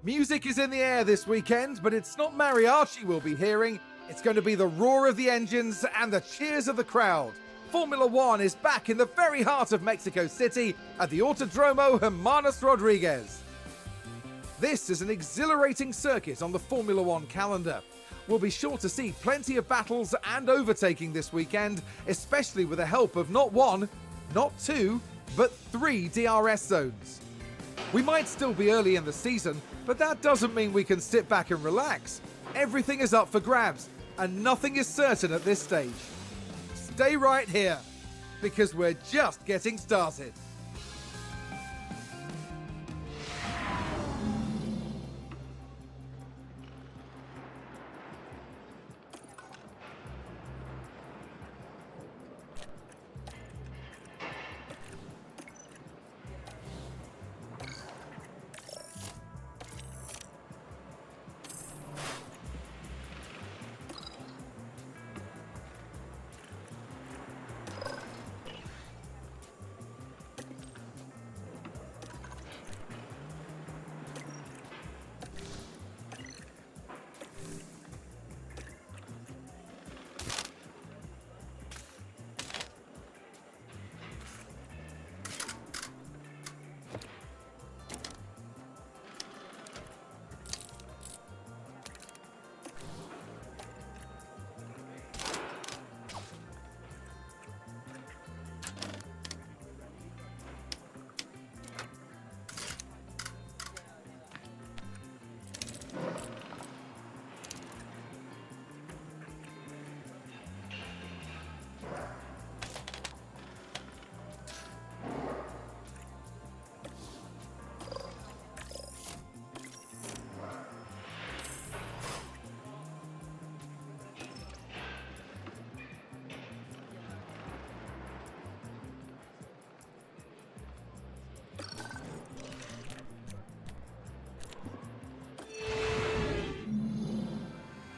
Music is in the air this weekend, but it's not mariachi we'll be hearing. It's going to be the roar of the engines and the cheers of the crowd. Formula One is back in the very heart of Mexico City at the Autodromo Hermanos Rodriguez. This is an exhilarating circuit on the Formula One calendar. We'll be sure to see plenty of battles and overtaking this weekend, especially with the help of not one, not two, but 3 DRS zones. We might still be early in the season, but that doesn't mean we can sit back and relax. Everything is up for grabs, and nothing is certain at this stage. Stay right here, because we're just getting started.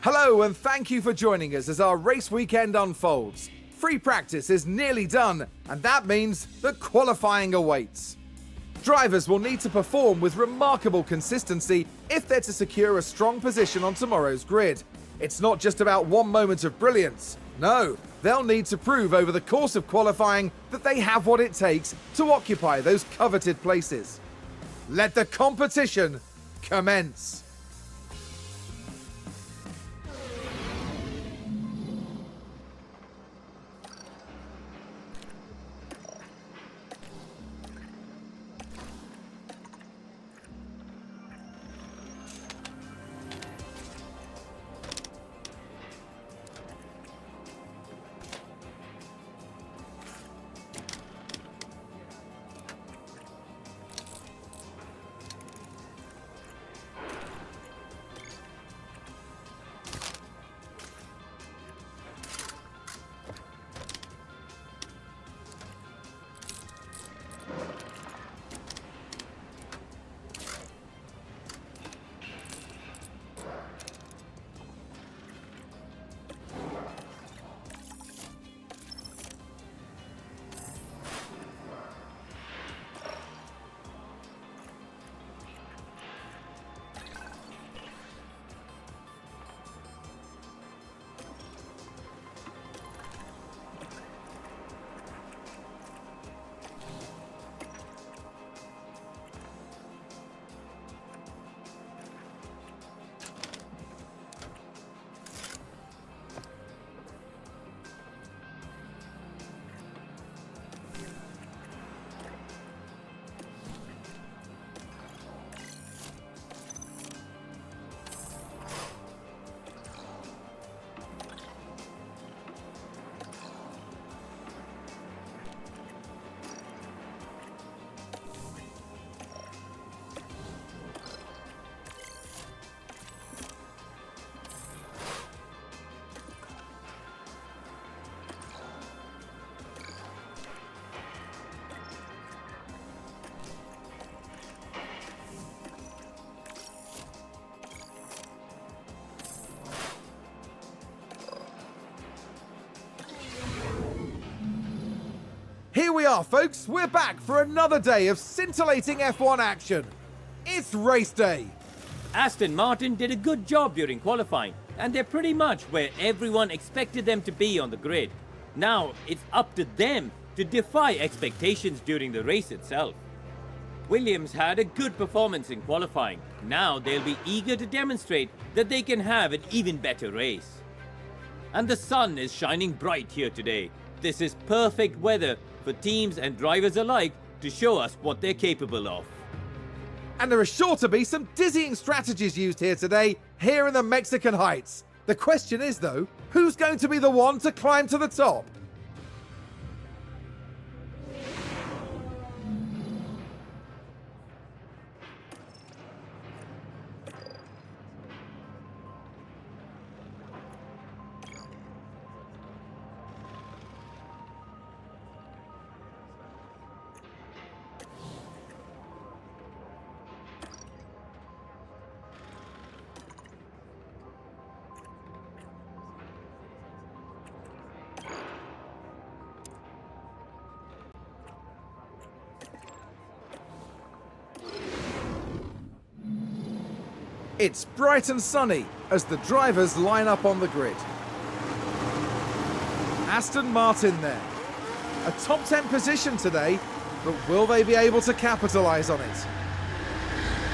Hello and thank you for joining us as our race weekend unfolds. Free practice is nearly done, and that means that qualifying awaits. Drivers will need to perform with remarkable consistency if they're to secure a strong position on tomorrow's grid. It's not just about one moment of brilliance. No, they'll need to prove over the course of qualifying that they have what it takes to occupy those coveted places. Let the competition commence. Here we are, folks. We're back for another day of scintillating F1 action. It's race day. Aston Martin did a good job during qualifying, and they're pretty much where everyone expected them to be on the grid. Now, it's up to them to defy expectations during the race itself. Williams had a good performance in qualifying. Now they'll be eager to demonstrate that they can have an even better race. And the sun is shining bright here today. This is perfect weather for teams and drivers alike to show us what they're capable of. And there are sure to be some dizzying strategies used here today, here in the Mexican Heights. The question is, though, who's going to be the one to climb to the top? It's bright and sunny as the drivers line up on the grid. Aston Martin there. A top 10 position today, but will they be able to capitalise on it?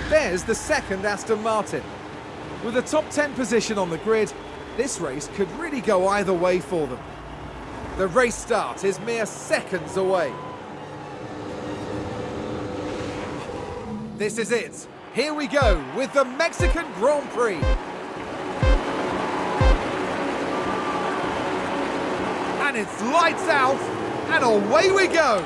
There's the second Aston Martin. With a top 10 position on the grid, this race could really go either way for them. The race start is mere seconds away. This is it. Here we go with the Mexican Grand Prix. And it's lights out, and away we go.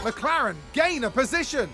McLaren gain a position.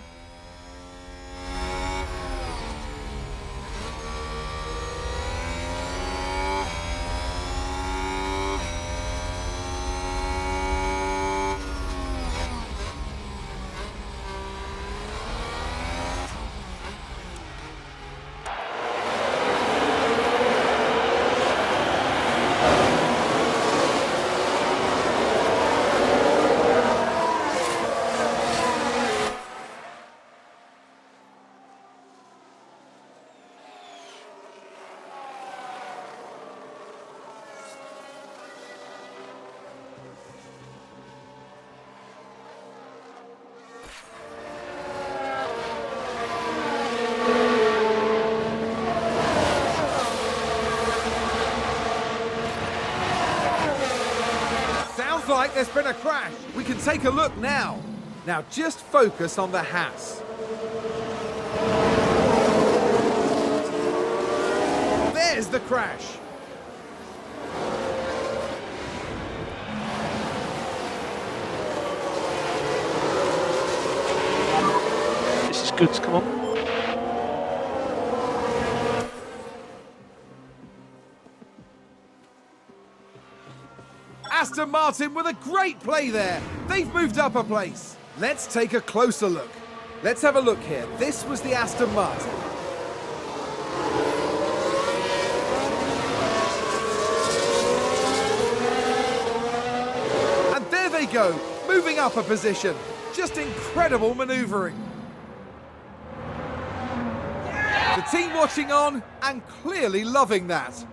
Like there's been a crash. We can take a look now. Now just focus on the Haas. There's the crash. This is good, come on. Aston Martin with a great play there. They've moved up a place. Let's take a closer look. Let's have a look here. This was the Aston Martin. And there they go, moving up a position. Just incredible manoeuvring. The team watching on and clearly loving that.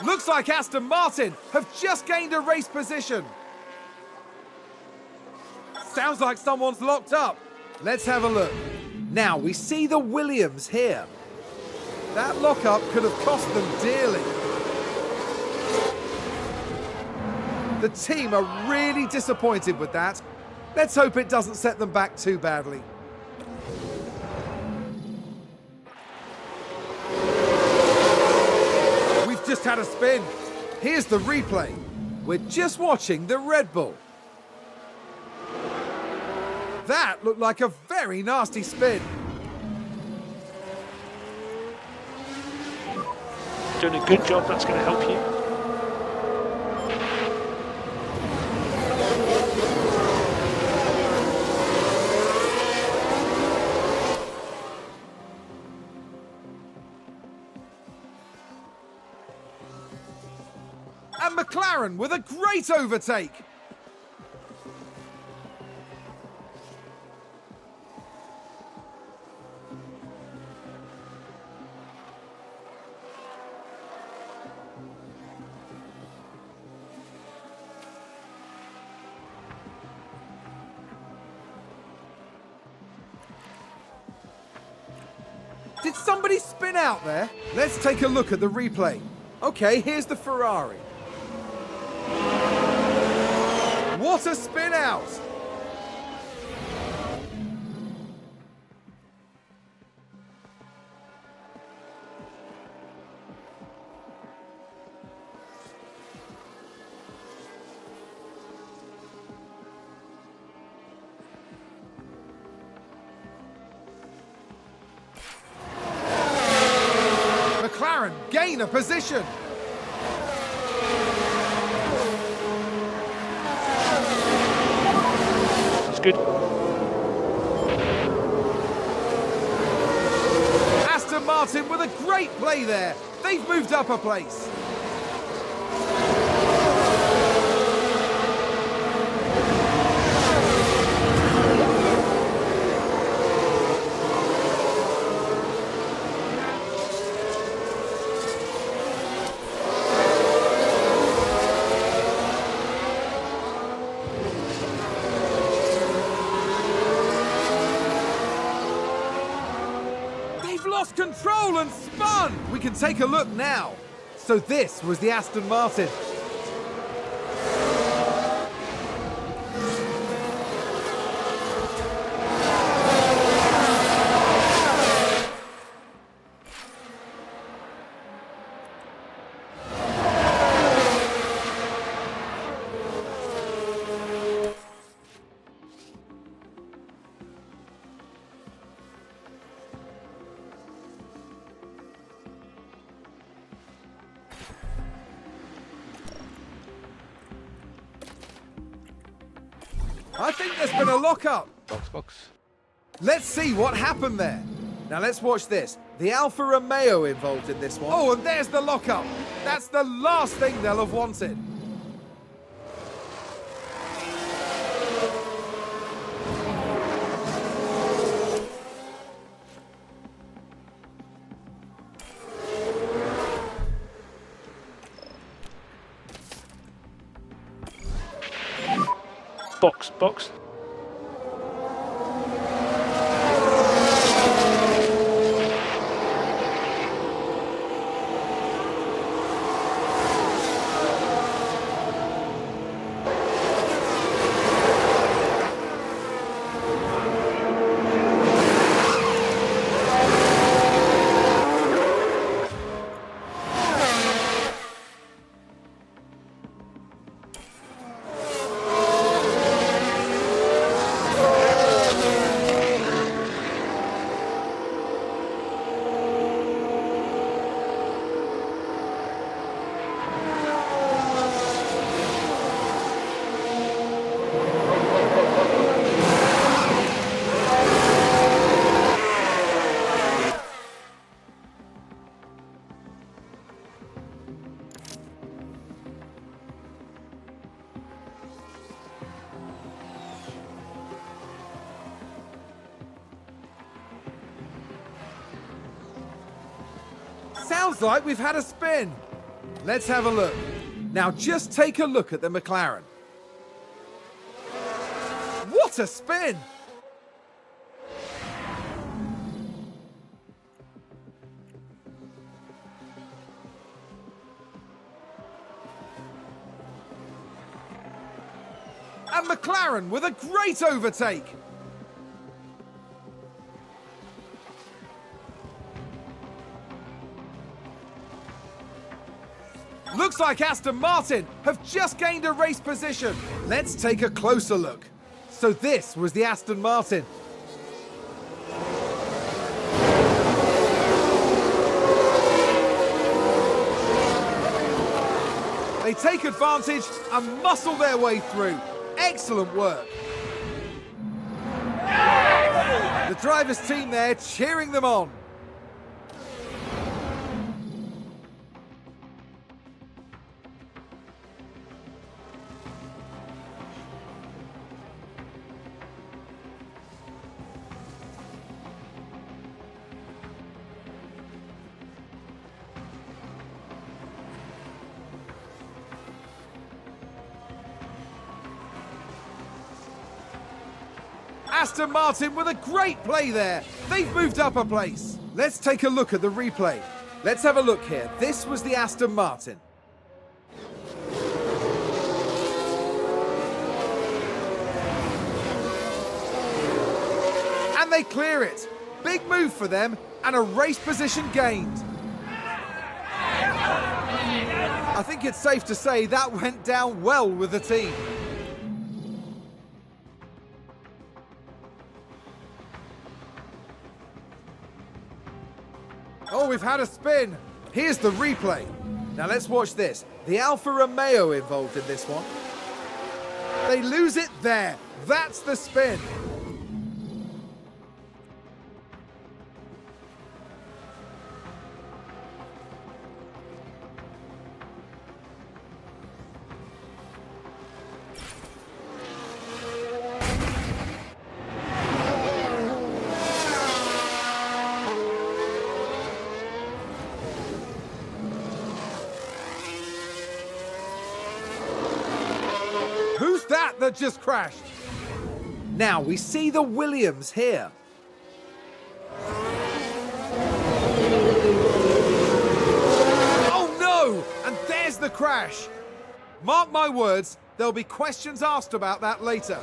Looks like Aston Martin have just gained a race position. Sounds like someone's locked up. Let's have a look. Now we see the Williams here. That lockup could have cost them dearly. The team are really disappointed with that. Let's hope it doesn't set them back too badly. We've just had a spin. Here's the replay. We're just watching the Red Bull. That looked like a very nasty spin. Doing a good job, that's going to help you. And McLaren with a great overtake. Did somebody spin out there? Let's take a look at the replay. Okay, here's the Ferrari. What a spin out! McLaren gain a position. That's good. Aston Martin with a great play there. They've moved up a place. Lost control and spun! We can take a look now. So this was the Aston Martin. I think there's been a lockup. Box. Let's see what happened there. Now let's watch this. The Alfa Romeo involved in this one. Oh, and there's the lockup. That's the last thing they'll have wanted. Box. Sounds like we've had a spin. Let's have a look. Now just take a look at the McLaren. What a spin! And McLaren with a great overtake. Looks like Aston Martin have just gained a race position. Let's take a closer look. So this was the Aston Martin. They take advantage and muscle their way through. Excellent work. The driver's team there cheering them on. Aston Martin with a great play there. They've moved up a place. Let's take a look at the replay. Let's have a look here. This was the Aston Martin. And they clear it. Big move for them and a race position gained. I think it's safe to say that went down well with the team. Oh, we've had a spin. Here's the replay. Now let's watch this. The Alfa Romeo involved in this one. They lose it there. That's the spin. Who's that just crashed? Now we see the Williams here. Oh no! And there's the crash. Mark my words, there'll be questions asked about that later.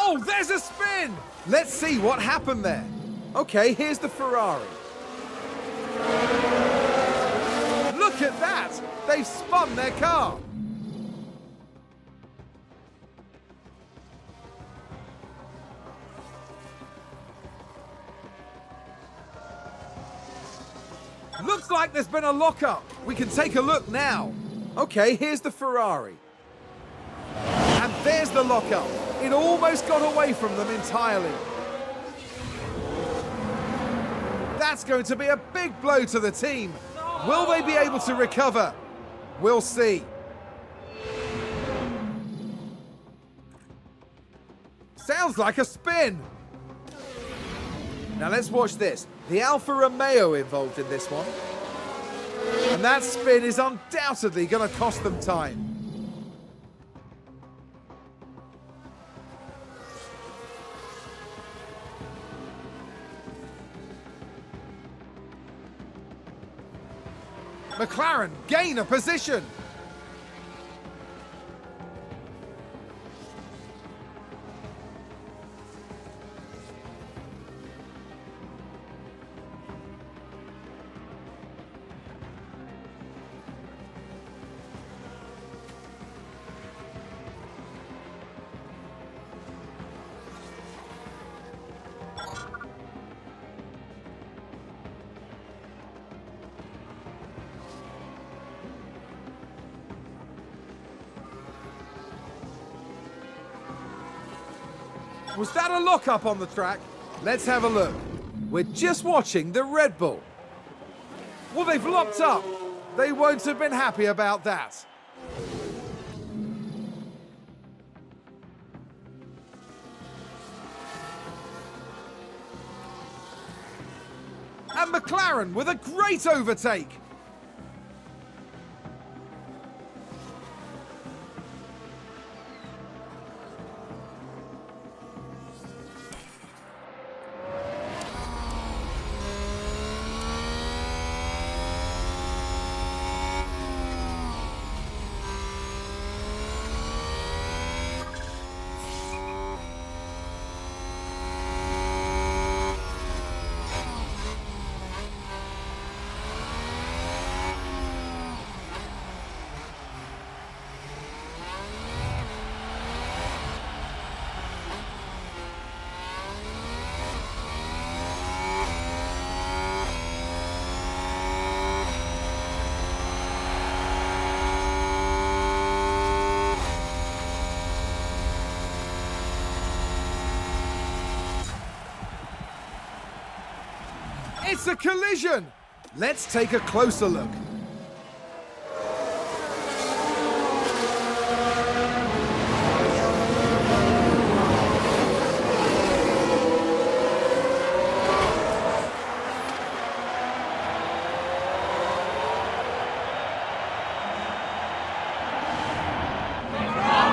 Oh, there's a spin! Let's see what happened there. Okay, here's the Ferrari. Look at that! They've spun their car. Looks like there's been a lockup. We can take a look now. Okay, here's the Ferrari. And there's the lockup. It almost got away from them entirely. That's going to be a big blow to the team. Will they be able to recover? We'll see. Sounds like a spin. Now let's watch this. The Alfa Romeo involved in this one. And that spin is undoubtedly going to cost them time. McLaren gain a position. Was that a lockup on the track? Let's have a look. We're just watching the Red Bull. Well, they've locked up. They won't have been happy about that. And McLaren with a great overtake. It's a collision! Let's take a closer look.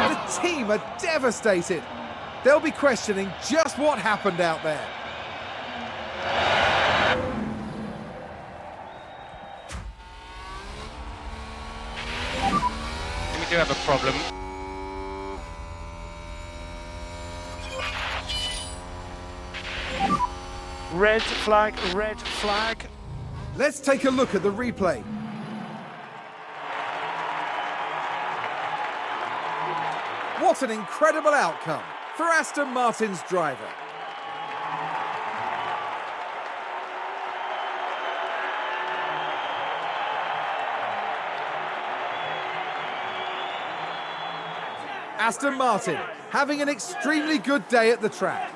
The team are devastated. They'll be questioning just what happened out there. We do have a problem. Red flag, red flag. Let's take a look at the replay. What an incredible outcome for Aston Martin's driver. Aston Martin having an extremely good day at the track.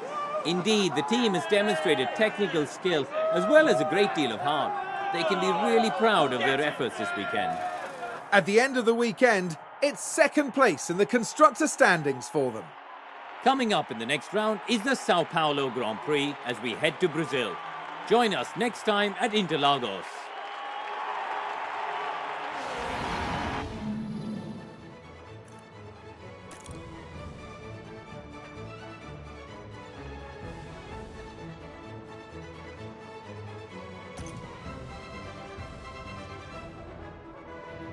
Indeed, the team has demonstrated technical skill as well as a great deal of heart. They can be really proud of their efforts this weekend. At the end of the weekend, it's second place in the constructor standings for them. Coming up in the next round is the Sao Paulo Grand Prix as we head to Brazil. Join us next time at Interlagos.